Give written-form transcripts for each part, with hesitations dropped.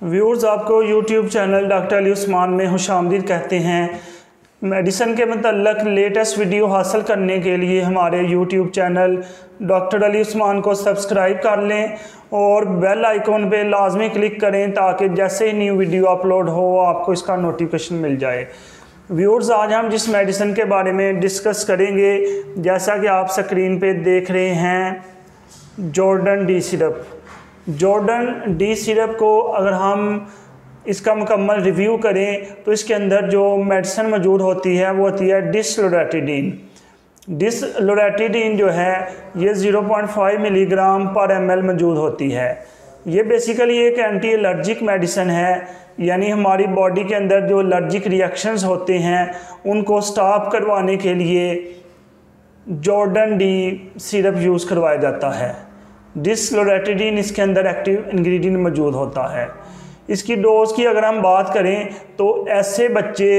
Viewers, आपको YouTube channel doctor Ali Usman में खुशामदीद कहते हैं। मेडिसिन के मतलब लेटेस्ट वीडियो हासिल करने के लिए हमारे YouTube channel doctor Ali Usman को सब्सक्राइब कर लें और बेल आइकॉन पे लाजमी क्लिक करें ताकि जैसे ही न्यू वीडियो अपलोड हो आपको इसका नोटिफिकेशन मिल जाए। व्यूअर्स, आज हम जिस मेडिसिन के बारे में डिस्कस करेंगे, जैसा कि आप स्क्रीन पे देख रहे हैं, Jordan D syrup. Jordan D syrup को अगर हम इसका मुकम्मल रिव्यू करें तो इसके अंदर जो मेडिसिन मौजूद होती है वो होती है डिसलोरेटिडीन। डिसलोरेटिडीन जो है ये 0.5 मिलीग्राम पर ml मौजूद होती है। ये बेसिकली एक एंटी एलर्जिक मेडिसिन है, यानी हमारी बॉडी के अंदर जो एलर्जिक रिएक्शंस होते हैं उनको स्टॉप करवाने के लिए जॉर्डन डी सिरप यूज़ करवाया जाता है। डिसलोरेटिडीन इसके अंदर एक्टिव इंग्रेडिएंट मौजूद होता है। इसकी डोज की अगर हम बात करें तो ऐसे बच्चे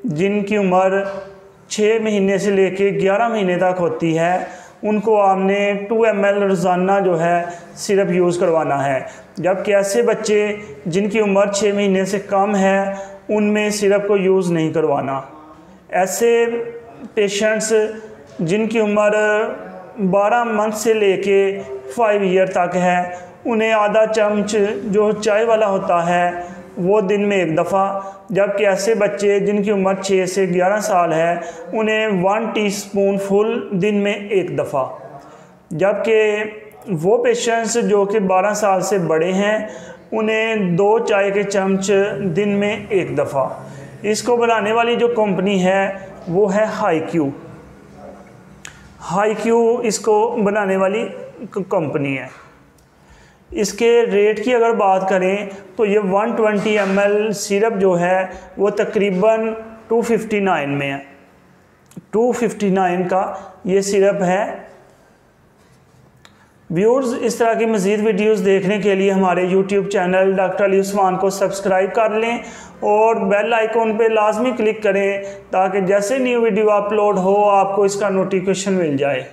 जिनकी उम्र 6 महीने से लेके 11 महीने तक होती है उनको आपने 2 ml रोज़ाना जो है सिरप यूज़ करवाना है, जबकि ऐसे बच्चे जिनकी उम्र 6 महीने से कम है उनमें सिरप को यूज़ नहीं करवाना। ऐसे पेशेंट्स जिनकी उम्र 12 मंथ से लेके 5 ईयर तक है उन्हें आधा चम्मच जो चाय वाला होता है वो दिन में 1 दफ़ा, जबकि ऐसे बच्चे जिनकी उम्र 6 से 11 साल है उन्हें 1 टीस्पून फुल दिन में 1 दफ़ा, जबकि वो पेशेंट्स जो कि 12 साल से बड़े हैं उन्हें 2 चाय के चम्मच दिन में 1 दफ़ा। इसको बनाने वाली जो कंपनी है वो है हाईक्यू। हाईक्यू इसको बनाने वाली कंपनी है। इसके रेट की अगर बात करें तो ये 120 ml सिरप जो है वो तकरीबन 259 में है। 259 का ये सिरप है। व्यूअर्स, इस तरह की मज़ीद वीडियोस देखने के लिए हमारे YouTube channel doctor Ali Usman को सब्सक्राइब कर लें और बेल आइकॉन पे लाजमी क्लिक करें ताकि जैसे न्यू वीडियो अपलोड हो आपको इसका नोटिफिकेशन मिल जाए।